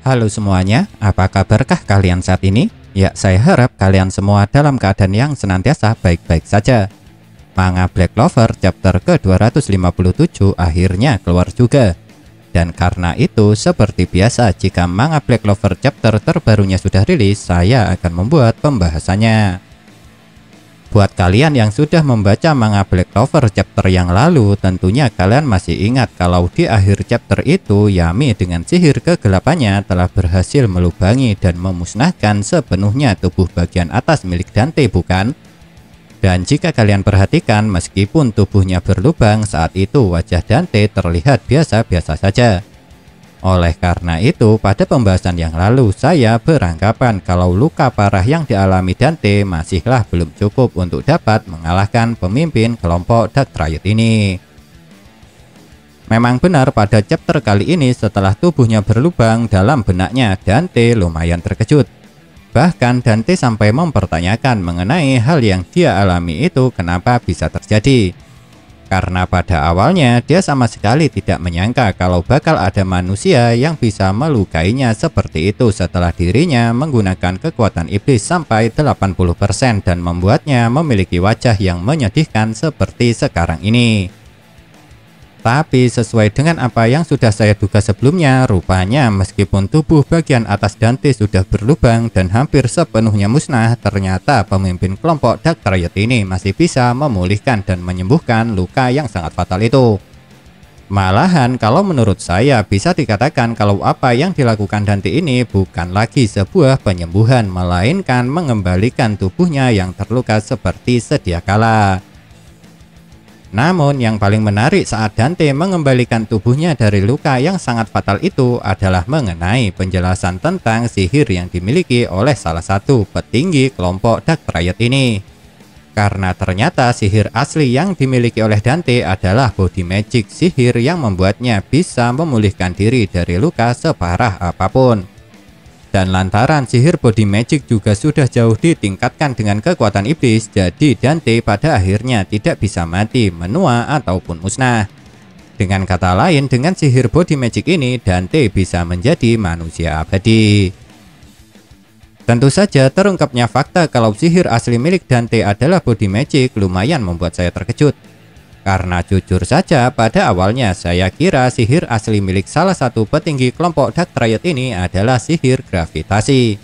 Halo semuanya, apa kabarkah kalian saat ini? Ya, saya harap kalian semua dalam keadaan yang senantiasa baik-baik saja. Manga Black Clover chapter ke-257 akhirnya keluar juga. Dan karena itu, seperti biasa, jika manga Black Clover chapter terbarunya sudah rilis, saya akan membuat pembahasannya. Buat kalian yang sudah membaca manga Black Clover chapter yang lalu, tentunya kalian masih ingat kalau di akhir chapter itu Yami dengan sihir kegelapannya telah berhasil melubangi dan memusnahkan sepenuhnya tubuh bagian atas milik Dante, bukan? Dan jika kalian perhatikan, meskipun tubuhnya berlubang, saat itu wajah Dante terlihat biasa-biasa saja. Oleh karena itu, pada pembahasan yang lalu, saya beranggapan kalau luka parah yang dialami Dante masihlah belum cukup untuk dapat mengalahkan pemimpin kelompok Dark Triad ini. Memang benar, pada chapter kali ini setelah tubuhnya berlubang dalam benaknya, Dante lumayan terkejut. Bahkan Dante sampai mempertanyakan mengenai hal yang dia alami itu kenapa bisa terjadi. Karena pada awalnya dia sama sekali tidak menyangka kalau bakal ada manusia yang bisa melukainya seperti itu setelah dirinya menggunakan kekuatan iblis sampai 80% dan membuatnya memiliki wajah yang menyedihkan seperti sekarang ini. Tapi sesuai dengan apa yang sudah saya duga sebelumnya, rupanya meskipun tubuh bagian atas Dante sudah berlubang dan hampir sepenuhnya musnah, ternyata pemimpin kelompok Dark Triad ini masih bisa memulihkan dan menyembuhkan luka yang sangat fatal itu. Malahan kalau menurut saya bisa dikatakan kalau apa yang dilakukan Dante ini bukan lagi sebuah penyembuhan, melainkan mengembalikan tubuhnya yang terluka seperti sedia kala. Namun yang paling menarik saat Dante mengembalikan tubuhnya dari luka yang sangat fatal itu adalah mengenai penjelasan tentang sihir yang dimiliki oleh salah satu petinggi kelompok Dark Triad ini. Karena ternyata sihir asli yang dimiliki oleh Dante adalah body magic, sihir yang membuatnya bisa memulihkan diri dari luka separah apapun. Dan lantaran sihir body magic juga sudah jauh ditingkatkan dengan kekuatan iblis, jadi Dante pada akhirnya tidak bisa mati, menua, ataupun musnah. Dengan kata lain, dengan sihir body magic ini, Dante bisa menjadi manusia abadi. Tentu saja terungkapnya fakta kalau sihir asli milik Dante adalah body magic lumayan membuat saya terkejut. Karena jujur saja pada awalnya saya kira sihir asli milik salah satu petinggi kelompok Dark Triad ini adalah sihir gravitasi.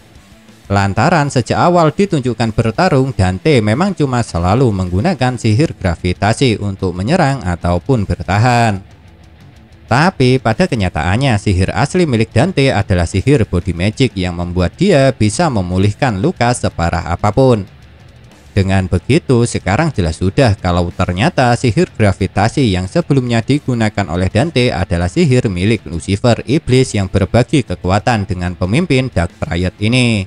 Lantaran sejak awal ditunjukkan bertarung, Dante memang cuma selalu menggunakan sihir gravitasi untuk menyerang ataupun bertahan. Tapi pada kenyataannya sihir asli milik Dante adalah sihir body magic yang membuat dia bisa memulihkan luka separah apapun. Dengan begitu, sekarang jelas sudah kalau ternyata sihir gravitasi yang sebelumnya digunakan oleh Dante adalah sihir milik Lucifer, iblis yang berbagi kekuatan dengan pemimpin Dark Triad ini.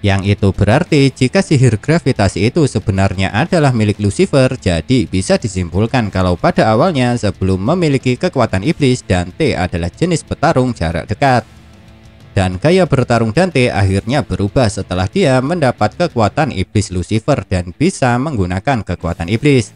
Yang itu berarti jika sihir gravitasi itu sebenarnya adalah milik Lucifer, jadi bisa disimpulkan kalau pada awalnya sebelum memiliki kekuatan iblis, Dante adalah jenis petarung jarak dekat. Dan gaya bertarung Dante akhirnya berubah setelah dia mendapat kekuatan iblis Lucifer dan bisa menggunakan kekuatan iblis.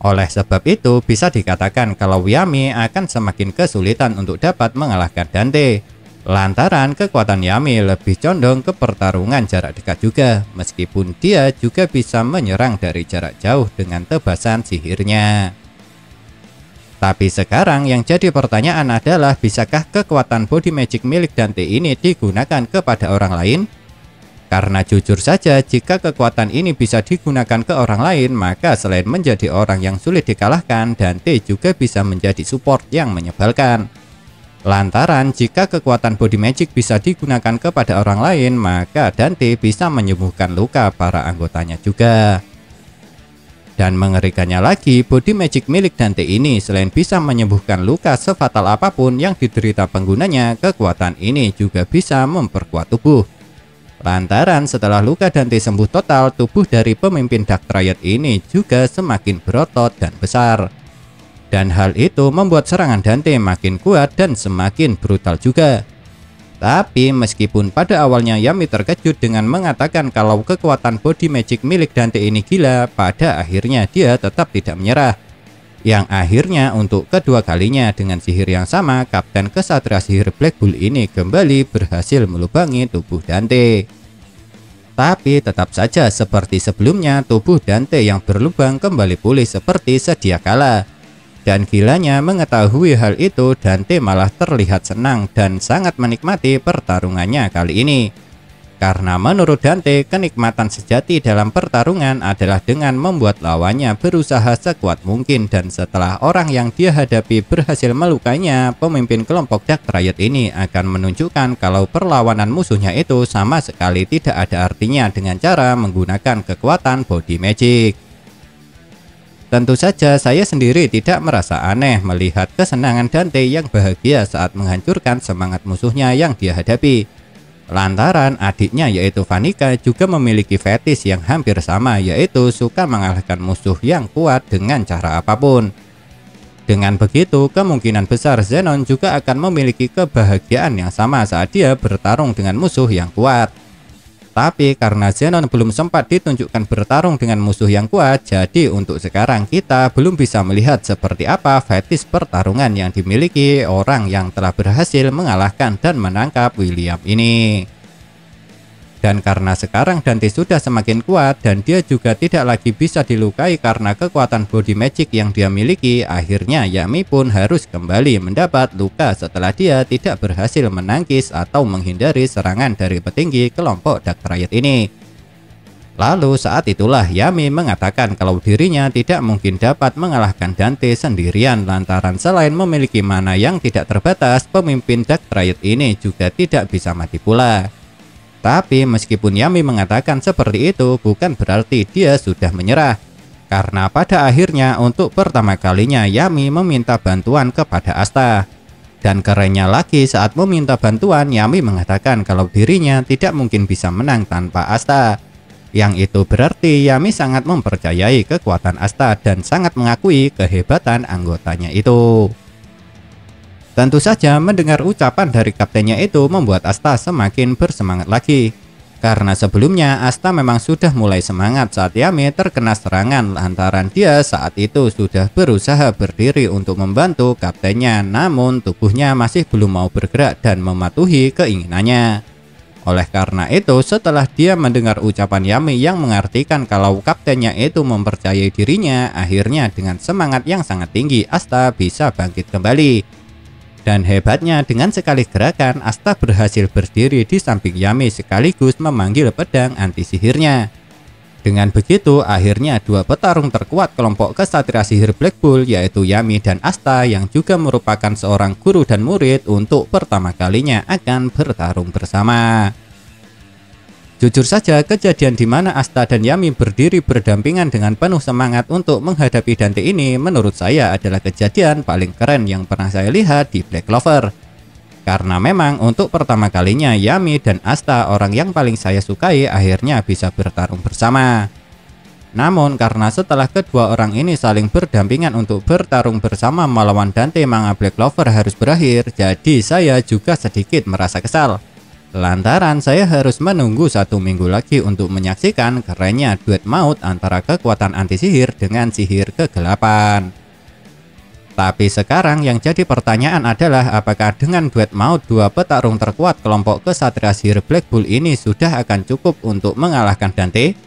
Oleh sebab itu bisa dikatakan kalau Yami akan semakin kesulitan untuk dapat mengalahkan Dante. Lantaran kekuatan Yami lebih condong ke pertarungan jarak dekat juga, meskipun dia juga bisa menyerang dari jarak jauh dengan tebasan sihirnya. Tapi sekarang yang jadi pertanyaan adalah bisakah kekuatan body magic milik Dante ini digunakan kepada orang lain? Karena jujur saja jika kekuatan ini bisa digunakan ke orang lain, maka selain menjadi orang yang sulit dikalahkan, Dante juga bisa menjadi support yang menyebalkan. Lantaran jika kekuatan body magic bisa digunakan kepada orang lain, maka Dante bisa menyembuhkan luka para anggotanya juga. Dan mengerikannya lagi, body magic milik Dante ini selain bisa menyembuhkan luka sefatal apapun yang diderita penggunanya, kekuatan ini juga bisa memperkuat tubuh. Lantaran setelah luka Dante sembuh total, tubuh dari pemimpin Dark Triad ini juga semakin berotot dan besar. Dan hal itu membuat serangan Dante makin kuat dan semakin brutal juga. Tapi meskipun pada awalnya Yami terkejut dengan mengatakan kalau kekuatan body magic milik Dante ini gila, pada akhirnya dia tetap tidak menyerah. Yang akhirnya untuk kedua kalinya dengan sihir yang sama, Kapten Kesatria Sihir Black Bull ini kembali berhasil melubangi tubuh Dante. Tapi tetap saja seperti sebelumnya, tubuh Dante yang berlubang kembali pulih seperti sedia kala. Dan gilanya mengetahui hal itu, Dante malah terlihat senang dan sangat menikmati pertarungannya kali ini. Karena menurut Dante, kenikmatan sejati dalam pertarungan adalah dengan membuat lawannya berusaha sekuat mungkin, dan setelah orang yang dia hadapi berhasil melukainya, pemimpin kelompok Dark Triad ini akan menunjukkan kalau perlawanan musuhnya itu sama sekali tidak ada artinya dengan cara menggunakan kekuatan body magic. Tentu saja saya sendiri tidak merasa aneh melihat kesenangan Dante yang bahagia saat menghancurkan semangat musuhnya yang dia hadapi. Lantaran adiknya yaitu Vanica juga memiliki fetis yang hampir sama, yaitu suka mengalahkan musuh yang kuat dengan cara apapun. Dengan begitu, kemungkinan besar Zenon juga akan memiliki kebahagiaan yang sama saat dia bertarung dengan musuh yang kuat. Tapi karena Zenon belum sempat ditunjukkan bertarung dengan musuh yang kuat, jadi untuk sekarang kita belum bisa melihat seperti apa fetis pertarungan yang dimiliki orang yang telah berhasil mengalahkan dan menangkap William ini. Dan karena sekarang Dante sudah semakin kuat dan dia juga tidak lagi bisa dilukai karena kekuatan body magic yang dia miliki, akhirnya Yami pun harus kembali mendapat luka setelah dia tidak berhasil menangkis atau menghindari serangan dari petinggi kelompok Dark Triad ini. Lalu saat itulah Yami mengatakan kalau dirinya tidak mungkin dapat mengalahkan Dante sendirian lantaran selain memiliki mana yang tidak terbatas, pemimpin Dark Triad ini juga tidak bisa mati pula. Tapi meskipun Yami mengatakan seperti itu, bukan berarti dia sudah menyerah. Karena pada akhirnya untuk pertama kalinya Yami meminta bantuan kepada Asta. Dan kerennya lagi, saat meminta bantuan, Yami mengatakan kalau dirinya tidak mungkin bisa menang tanpa Asta. Yang itu berarti Yami sangat mempercayai kekuatan Asta dan sangat mengakui kehebatan anggotanya itu. Tentu saja mendengar ucapan dari kaptennya itu membuat Asta semakin bersemangat lagi. Karena sebelumnya Asta memang sudah mulai semangat saat Yami terkena serangan lantaran dia saat itu sudah berusaha berdiri untuk membantu kaptennya, namun tubuhnya masih belum mau bergerak dan mematuhi keinginannya. Oleh karena itu, setelah dia mendengar ucapan Yami yang mengartikan kalau kaptennya itu mempercayai dirinya, akhirnya dengan semangat yang sangat tinggi Asta bisa bangkit kembali. Dan hebatnya, dengan sekali gerakan Asta berhasil berdiri di samping Yami sekaligus memanggil pedang anti sihirnya. Dengan begitu, akhirnya dua petarung terkuat kelompok Kesatria Sihir Black Bull yaitu Yami dan Asta yang juga merupakan seorang guru dan murid untuk pertama kalinya akan bertarung bersama. Jujur saja, kejadian di mana Asta dan Yami berdiri berdampingan dengan penuh semangat untuk menghadapi Dante ini menurut saya adalah kejadian paling keren yang pernah saya lihat di Black Clover. Karena memang untuk pertama kalinya Yami dan Asta, orang yang paling saya sukai, akhirnya bisa bertarung bersama. Namun karena setelah kedua orang ini saling berdampingan untuk bertarung bersama melawan Dante, manga Black Clover harus berakhir, jadi saya juga sedikit merasa kesal. Lantaran saya harus menunggu 1 minggu lagi untuk menyaksikan kerennya duet maut antara kekuatan anti sihir dengan sihir kegelapan. Tapi sekarang yang jadi pertanyaan adalah apakah dengan duet maut dua petarung terkuat kelompok Kesatria Sihir Black Bull ini sudah akan cukup untuk mengalahkan Dante?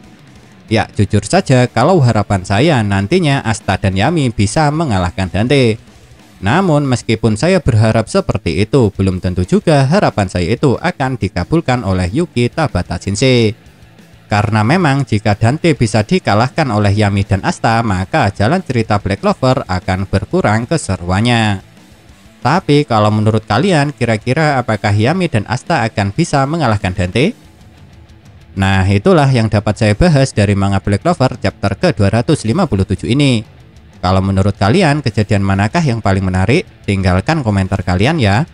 Ya, jujur saja kalau harapan saya nantinya Asta dan Yami bisa mengalahkan Dante. Namun meskipun saya berharap seperti itu, belum tentu juga harapan saya itu akan dikabulkan oleh Yuki Tabata Sensei. Karena memang jika Dante bisa dikalahkan oleh Yami dan Asta, maka jalan cerita Black Clover akan berkurang keseruannya. Tapi kalau menurut kalian, kira-kira apakah Yami dan Asta akan bisa mengalahkan Dante? Nah, itulah yang dapat saya bahas dari manga Black Clover chapter ke-257 ini. Kalau menurut kalian, kejadian manakah yang paling menarik? Tinggalkan komentar kalian ya.